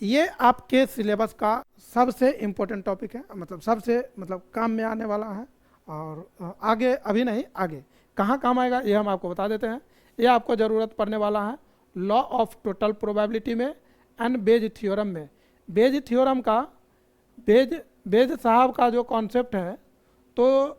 ये आपके सिलेबस का सबसे इम्पोर्टेंट टॉपिक है, मतलब सबसे काम में आने वाला है। और आगे, अभी नहीं, आगे कहाँ काम आएगा ये हम आपको बता देते हैं। ये आपको ज़रूरत पड़ने वाला है लॉ ऑफ टोटल प्रोबेबिलिटी में एंड बेज थ्योरम में। बेज थ्योरम का, बेज साहब का जो कॉन्सेप्ट है तो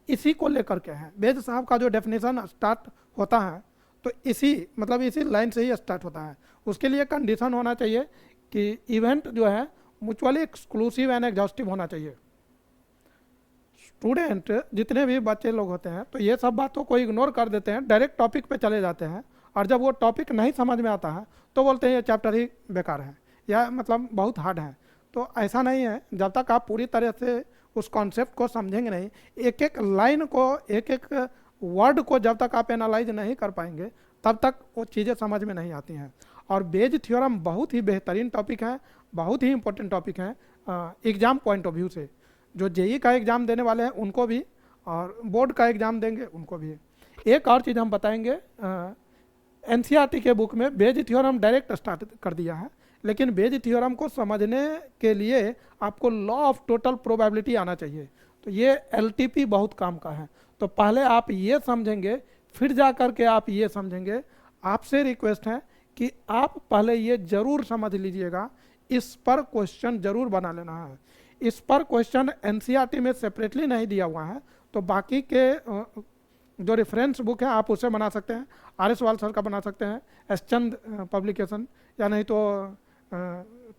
इसी को लेकर के है। बेज साहब का जो डेफिनेशन स्टार्ट होता है तो इसी इसी लाइन से ही स्टार्ट होता है। उसके लिए कंडीशन होना चाहिए कि इवेंट जो है म्यूचुअली एक्सक्लूसिव एंड एग्जॉस्टिव होना चाहिए। स्टूडेंट जितने भी बच्चे लोग होते हैं तो ये सब बातों को इग्नोर कर देते हैं, डायरेक्ट टॉपिक पे चले जाते हैं, और जब वो टॉपिक नहीं समझ में आता है तो बोलते हैं ये चैप्टर ही बेकार है या बहुत हार्ड है। तो ऐसा नहीं है। जब तक आप पूरी तरह से उस कॉन्सेप्ट को समझेंगे नहीं, एक एक लाइन को, एक एक वर्ड को जब तक आप एनालाइज नहीं कर पाएंगे तब तक वो चीज़ें समझ में नहीं आती हैं। और बेज थ्योरम बहुत ही बेहतरीन टॉपिक है, बहुत ही इंपॉर्टेंट टॉपिक है एग्ज़ाम पॉइंट ऑफ व्यू से। जो जेई का एग्ज़ाम देने वाले हैं उनको भी, और बोर्ड का एग्ज़ाम देंगे उनको भी। एक और चीज़ हम बताएंगे, एनसीईआरटी के बुक में बेज थ्योरम डायरेक्ट स्टार्ट कर दिया है, लेकिन बेज थ्योरम को समझने के लिए आपको लॉ ऑफ टोटल प्रोबेबिलिटी आना चाहिए। तो ये एलटीपी बहुत काम का है। तो पहले आप ये समझेंगे, फिर जा कर के आप ये समझेंगे। आपसे रिक्वेस्ट है कि आप पहले ये जरूर समझ लीजिएगा, इस पर क्वेश्चन जरूर बना लेना है। इस पर क्वेश्चन एनसीईआरटी में सेपरेटली नहीं दिया हुआ है, तो बाकी के जो रेफरेंस बुक है आप उससे बना सकते हैं। आर.एस. वाल सर का बना सकते हैं, एस चंद पब्लिकेशन, या नहीं तो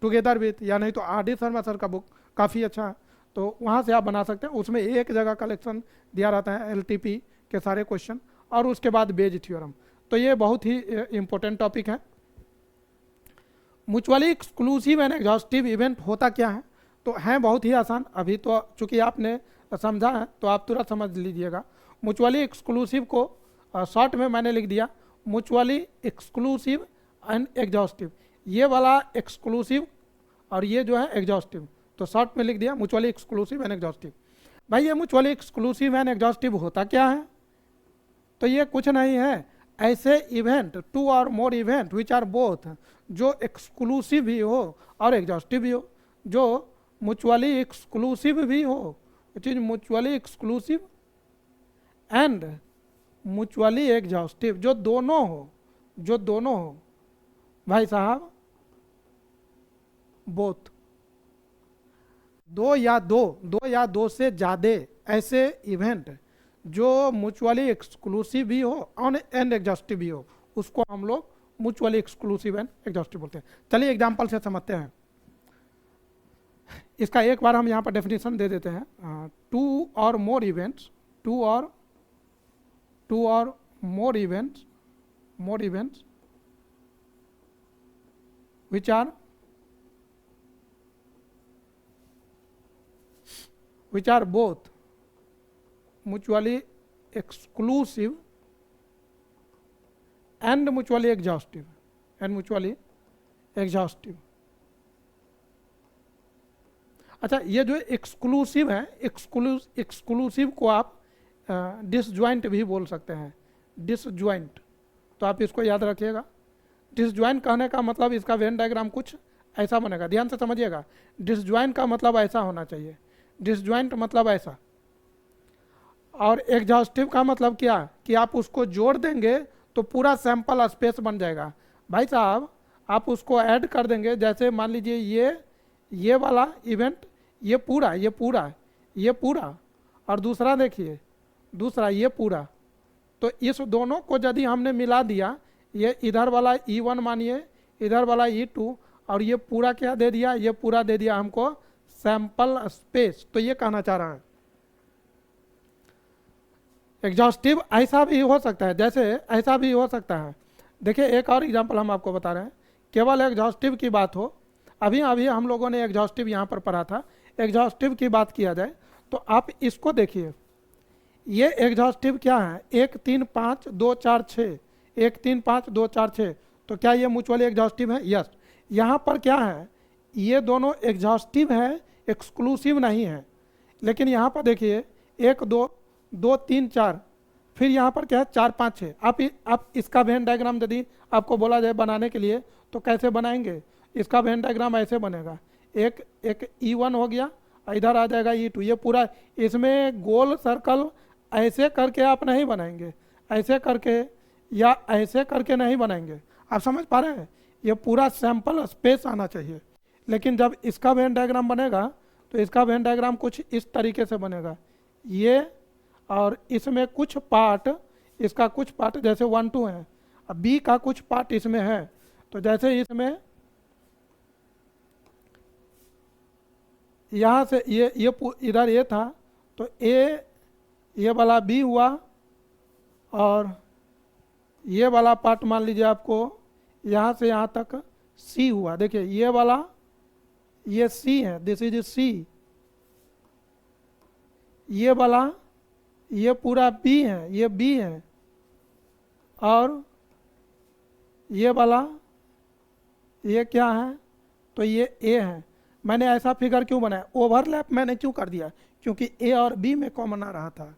टुगेदर विथ, या नहीं तो आर.डी. शर्मा सर का बुक काफ़ी अच्छा है, तो वहाँ से आप बना सकते हैं। उसमें एक जगह कलेक्शन दिया रहता है एलटीपी के सारे क्वेश्चन, और उसके बाद बेज थ्योरम। तो ये बहुत ही इम्पोर्टेंट टॉपिक है। Mutually exclusive and exhaustive event होता क्या है, तो है बहुत ही आसान। अभी तो चूंकि आपने समझा है तो आप तुरंत समझ लीजिएगा। म्यूचुअली एक्सक्लूसिव को शॉर्ट में मैंने लिख दिया म्यूचुअली एक्सक्लूसिव एंड एग्जॉस्टिव। ये वाला एक्सक्लूसिव और ये जो है एग्जॉस्टिव, तो शॉर्ट में लिख दिया म्यूचुअली एक्सक्लूसिव एंड एग्जॉस्टिव। भाई ये म्यूचुअली एक्सक्लूसिव एंड एग्जॉस्टिव होता क्या है, तो ये कुछ नहीं है, ऐसे इवेंट, टू और मोर इवेंट विच आर बोथ, जो एक्सक्लूसिव भी हो और एग्जॉस्टिव भी हो, जो म्यूचुअली एक्सक्लूसिव भी हो, which is mutually exclusive and mutually exhaustive, जो दोनों हो भाई साहब, बोथ, दो या दो से ज़्यादा ऐसे इवेंट जो म्यूचुअली एक्सक्लूसिव भी हो और एंड एग्जॉस्टिव भी हो, उसको हम लोग म्यूचुअली एक्सक्लूसिव एंड एग्जॉस्टिव बोलते हैं। चलिए एग्जांपल से समझते हैं। इसका एक बार हम यहाँ पर डेफिनेशन दे देते हैं। टू और मोर events which are both mutually exclusive and mutually exhaustive अच्छा, ये जो एक्सक्लूसिव है, एक्सक्लूसिव को आप डिसज्वाइंट भी बोल सकते हैं, डिसज्वाइंट। तो आप इसको याद रखिएगा। डिसज्वाइंट कहने का मतलब इसका वेन डायग्राम कुछ ऐसा बनेगा, ध्यान से समझिएगा। डिसज्वाइंट का मतलब ऐसा होना चाहिए, डिसज्वाइंट मतलब ऐसा। और एग्जॉस्टिव का मतलब क्या, कि आप उसको जोड़ देंगे तो पूरा सैंपल स्पेस बन जाएगा। भाई साहब आप उसको ऐड कर देंगे, जैसे मान लीजिए ये वाला इवेंट, ये पूरा, और दूसरा देखिए, दूसरा ये पूरा, तो इस दोनों को यदि हमने मिला दिया, ये इधर वाला E1 मानिए, इधर वाला E2, और ये पूरा क्या दे दिया, ये पूरा दे दिया हमको सैंपल स्पेस। तो ये कहना चाह रहा है एग्जॉस्टिव ऐसा भी हो सकता है, जैसे ऐसा भी हो सकता है। देखिए एक और एग्जांपल हम आपको बता रहे हैं, केवल एग्जॉस्टिव की बात हो। अभी हम लोगों ने एग्जॉस्टिव यहाँ पर पढ़ा था। एग्जॉस्टिव की बात किया जाए तो आप इसको देखिए, ये एग्जॉस्टिव क्या है, 1 3 5 2 4 6, 1 3 5 2 4 6, तो क्या ये म्यूचुअली एग्जॉस्टिव है? यस। यहाँ पर क्या है, ये दोनों एग्जॉस्टिव है, एक्सक्लूसिव नहीं है। लेकिन यहाँ पर देखिए 1 2 2 3 4, फिर यहाँ पर क्या है 4 5 6। आप इसका वेन डायग्राम यदि आपको बोला जाए बनाने के लिए तो कैसे बनाएंगे, इसका वेन डायग्राम ऐसे बनेगा, एक एक E1 हो गया, इधर आ जाएगा E2, ये पूरा। इसमें गोल सर्कल ऐसे करके आप नहीं बनाएंगे, ऐसे करके या ऐसे करके नहीं बनाएंगे, आप समझ पा रहे हैं? ये पूरा सैंपल स्पेस आना चाहिए। लेकिन जब इसका वेन डायग्राम बनेगा तो इसका वेन डायग्राम कुछ इस तरीके से बनेगा, ये और इसमें कुछ पार्ट, इसका कुछ पार्ट जैसे 1 2 है, अब बी का कुछ पार्ट इसमें है, तो जैसे इसमें यहाँ से ये इधर ये था, तो ए ये वाला बी हुआ, और ये वाला पार्ट मान लीजिए आपको यहाँ से यहाँ तक सी हुआ। देखिए ये वाला ये सी है, दिस इज सी, ये वाला ये पूरा बी है, ये बी है, और ये वाला ये क्या है, तो ये ए है। मैंने ऐसा फिगर क्यों बनाया, ओवरलैप मैंने क्यों कर दिया, क्योंकि ए और बी में कॉमन आ रहा था।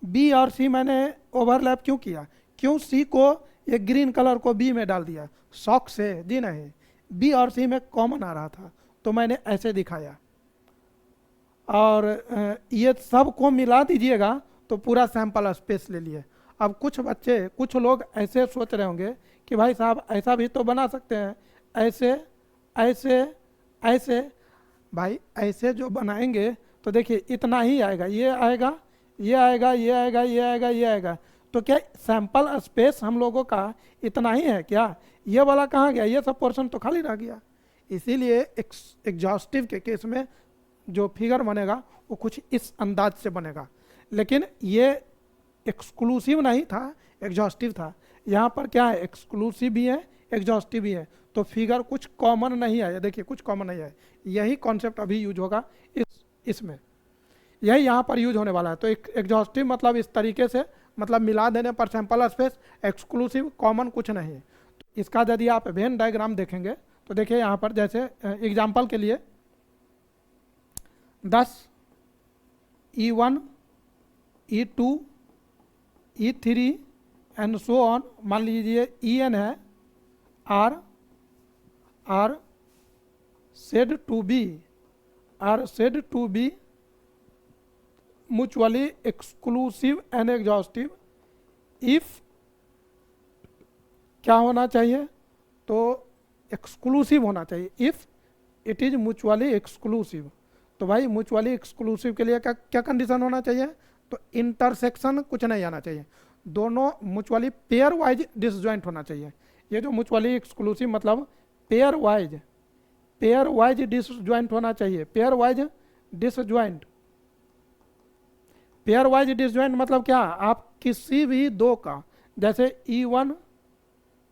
बी और सी मैंने ओवरलैप क्यों किया, क्यों सी को ये ग्रीन कलर को बी में डाल दिया, शौक से जी नहीं, बी और सी में कॉमन आ रहा था तो मैंने ऐसे दिखाया। और ये सब को मिला दीजिएगा तो पूरा सैंपल स्पेस ले लिए। अब कुछ बच्चे, कुछ लोग ऐसे सोच रहे होंगे कि भाई साहब ऐसा भी तो बना सकते हैं, ऐसे ऐसे ऐसे। भाई ऐसे जो बनाएंगे तो देखिए इतना ही आएगा, ये आएगा, ये आएगा, ये आएगा, ये आएगा, ये आएगा, तो क्या सैंपल स्पेस हम लोगों का इतना ही है क्या? ये वाला कहाँ गया, ये सब पोर्शन तो खाली रह गया। इसीलिए एग्जॉस्टिव के केस में जो फिगर बनेगा वो कुछ इस अंदाज से बनेगा। लेकिन ये एक्सक्लूसिव नहीं था, एग्जॉस्टिव था। यहाँ पर क्या है, एक्सक्लूसिव भी है, एग्जॉस्टिव भी है, तो फिगर कुछ कॉमन नहीं आया। देखिए कुछ कॉमन नहीं है, यही कॉन्सेप्ट अभी यूज होगा इसमें, यही यहाँ पर यूज होने वाला है। तो एग्जॉस्टिव मतलब इस तरीके से, मतलब मिला देने पर सैंपल स्पेस, एक्सक्लूसिव कॉमन कुछ नहीं है। तो इसका यदि आप वेन डायग्राम देखेंगे तो देखिए यहाँ पर जैसे एग्जाम्पल के लिए 10 E1 E2 E3 and so on, मान लीजिए En है, are said to be mutually exclusive and exhaustive if क्या होना चाहिए, तो एक्सक्लूसिव होना चाहिए, if it is mutually exclusive. तो भाई म्यूचुअली एक्सक्लूसिव के लिए क्या क्या कंडीशन होना चाहिए, तो इंटरसेक्शन कुछ नहीं आना चाहिए, दोनों म्यूचुअली पेयर वाइज डिसजॉइंट होना चाहिए। ये जो म्यूचुअली एक्सक्लूसिव मतलब पेयर वाइज डिसजॉइंट होना चाहिए, pair wise disjoint. Pair wise disjoint मतलब क्या, आप किसी भी दो का, जैसे E1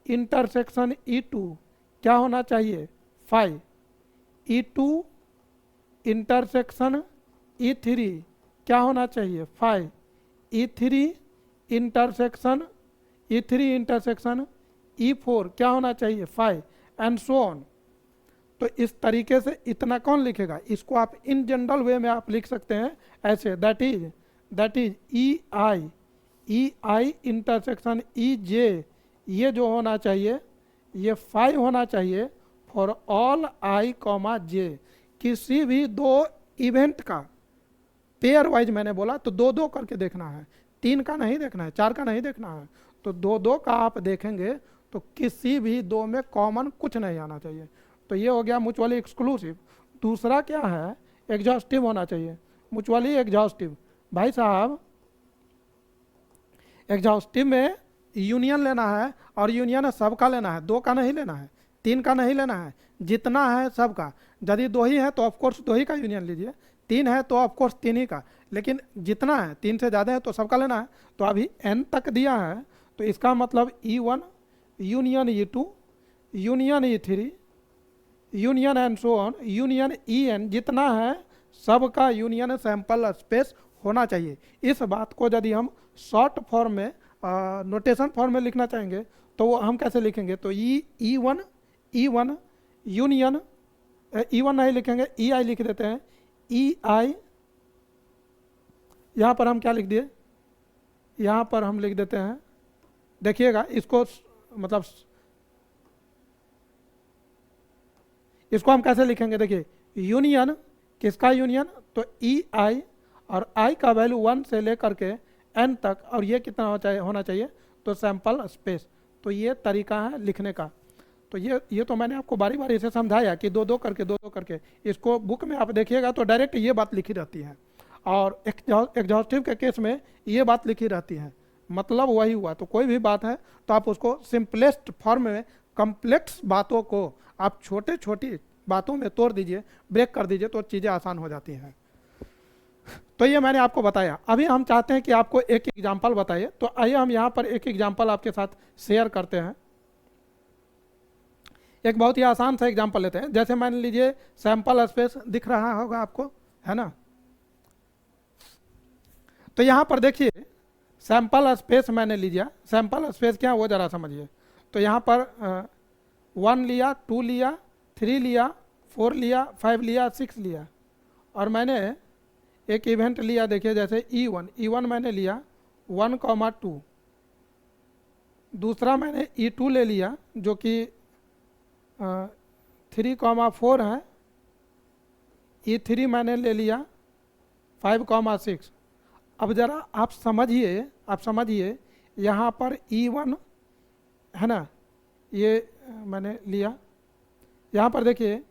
इंटरसेक्शन E2 क्या होना चाहिए, 5, E2 इंटरसेक्शन E3 क्या होना चाहिए, 5, E3 इंटरसेक्शन E4 क्या होना चाहिए, 5, एंड सो ऑन। तो इस तरीके से इतना कौन लिखेगा, इसको आप इन जनरल वे में आप लिख सकते हैं ऐसे, that is EI intersection EJ, ये जो होना चाहिए ये 5 होना चाहिए फॉर ऑल I, J। किसी भी दो इवेंट का पेयर वाइज मैंने बोला तो दो दो करके देखना है, 3 का नहीं देखना है, 4 का नहीं देखना है, तो दो दो का आप देखेंगे तो किसी भी दो में कॉमन कुछ नहीं आना चाहिए। तो ये हो गया म्यूचुअली एक्सक्लूसिव। दूसरा क्या है, एग्जॉस्टिव होना चाहिए, म्यूचुअली एग्जॉस्टिव। भाई साहब एग्जॉस्टिव में यूनियन लेना है, और यूनियन सबका लेना है, 2 का नहीं लेना है, 3 का नहीं लेना है, जितना है सबका। यदि 2 ही है तो ऑफकोर्स 2 ही का यूनियन लीजिए, 3 है तो ऑफकोर्स 3 ही का, लेकिन जितना है 3 से ज़्यादा है तो सबका लेना है। तो अभी n तक दिया है, तो इसका मतलब E1 union E2 union E3 union and so on union En, जितना है सबका यूनियन सैंपल स्पेस होना चाहिए। इस बात को यदि हम शॉर्ट फॉर्म में, नोटेशन फॉर्म में लिखना चाहेंगे तो वो हम कैसे लिखेंगे, तो E1 यूनियन, E1 नहीं लिखेंगे, EI लिख देते हैं, EI, यहाँ पर हम क्या लिख दिए, यहाँ पर हम लिख देते हैं, देखिएगा इसको, मतलब इसको हम कैसे लिखेंगे, देखिए यूनियन, किसका यूनियन, तो ई आई, और आई का वैल्यू 1 से लेकर के n तक, और ये कितना होना चाहिए, तो सैंपल स्पेस। तो ये तरीका है लिखने का। तो ये तो मैंने आपको बारी बारी से समझाया कि दो दो करके इसको बुक में आप देखिएगा तो डायरेक्ट ये बात लिखी रहती है, और एग्जॉस्टिव के केस में ये बात लिखी रहती है, मतलब वही हुआ। तो कोई भी बात है तो आप उसको सिंपलेस्ट फॉर्म में, कम्प्लेक्स बातों को आप छोटे छोटी बातों में तोड़ दीजिए, ब्रेक कर दीजिए, तो चीज़ें आसान हो जाती हैं। तो ये मैंने आपको बताया। अभी हम चाहते हैं कि आपको एक एग्जाम्पल बताइए, तो आइए हम यहाँ पर एक एग्जाम्पल आपके साथ शेयर करते हैं। एक बहुत ही आसान सा एग्जाम्पल लेते हैं। जैसे मान लीजिए सैंपल स्पेस दिख रहा होगा आपको, है ना। तो यहाँ पर देखिए सैंपल स्पेस मैंने लिया। सैंपल स्पेस क्या है वो ज़रा समझिए। तो यहाँ पर 1 लिया, 2 लिया, 3 लिया, 4 लिया, 5 लिया, 6 लिया, और मैंने एक इवेंट लिया, देखिए जैसे E1 मैंने लिया 1,2। दूसरा मैंने E2 ले लिया जो कि 3,4 है। E3 मैंने ले लिया 5,6। अब ज़रा आप समझिए यहाँ पर E1 है ना, ये मैंने लिया। यहाँ पर देखिए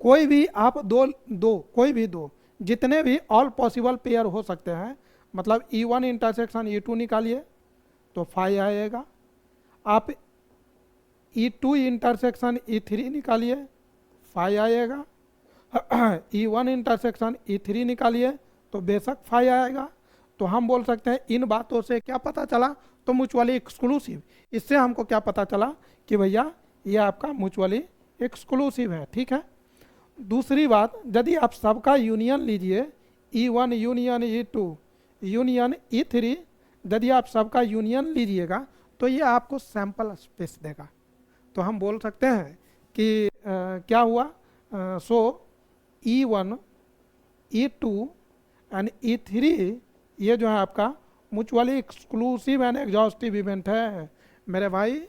कोई भी आप कोई भी दो जितने भी ऑल पॉसिबल पेयर हो सकते हैं, मतलब E1 इंटरसेक्शन E2 निकालिए तो 5 आएगा। आप E2 इंटरसेक्शन E3 निकालिए 5 आएगा। E1 इंटरसेक्शन E3 निकालिए तो बेशक 5 आएगा। तो हम बोल सकते हैं इन बातों से क्या पता चला, तो म्यूचुअली एक्सक्लूसिव। इससे हमको क्या पता चला कि भैया ये आपका म्यूचुअली एक्सक्लूसिव है, ठीक है। दूसरी बात, यदि आप सबका यूनियन लीजिए, E1 union E2 union E3, यदि आप सबका यूनियन लीजिएगा तो ये आपको सैंपल स्पेस देगा। तो हम बोल सकते हैं कि क्या हुआ, सो E1 E2 एंड E3 ये जो है आपका mutually exclusive and exhaustive event है। मेरे भाई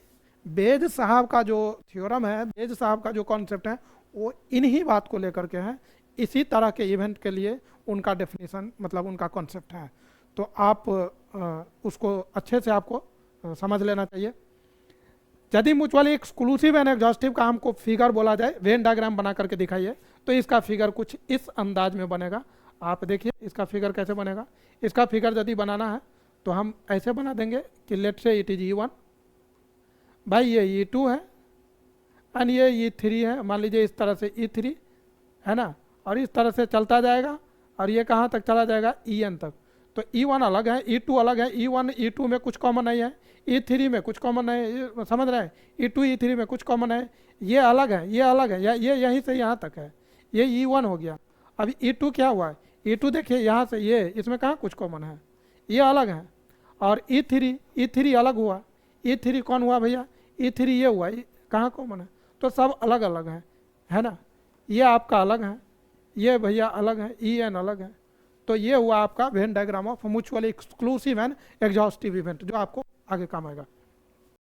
बेज साहब का जो थ्योरम है, बेज साहब का जो कॉन्सेप्ट है, वो इन्हीं बात को लेकर के है। इसी तरह के इवेंट के लिए उनका डेफिनेशन, मतलब उनका कॉन्सेप्ट है। तो आप उसको अच्छे से आपको समझ लेना चाहिए। यदि म्यूचुअली एक्सक्लूसिव एंड एग्जॉस्टिव का हमको फिगर बोला जाए, वेन डायग्राम बना करके दिखाइए, तो इसका फिगर कुछ इस अंदाज में बनेगा। आप देखिए इसका फिगर कैसे बनेगा। इसका फिगर यदि बनाना है तो हम ऐसे बना देंगे कि लेट से इट इज E1, भाई ये E2 है एंड ये E3 है। मान लीजिए इस तरह से E3 है ना, और इस तरह से चलता जाएगा, और ये कहाँ तक चला जाएगा, En तक। तो E1 अलग है, E2 अलग है। E1 E2 में कुछ कॉमन नहीं है, E3 में कुछ कॉमन है, समझ रहे हैं। E2 E3 में कुछ कॉमन है, ये अलग है, ये अलग है, ये यहीं से यहाँ तक है, ये E1 हो गया। अभी E2 क्या हुआ है, E2 देखिए यहाँ से ये, इसमें कहाँ कुछ कॉमन है, ये अलग है। और E3 अलग हुआ। E3 कौन हुआ भैया, E3 ये हुआ, कहाँ कॉमन है, तो सब अलग अलग है ना। ये आपका अलग है, ये भैया अलग है, En अलग है। तो ये हुआ आपका Venn diagram of mutually exclusive and exhaustive event, जो आपको आगे काम आएगा।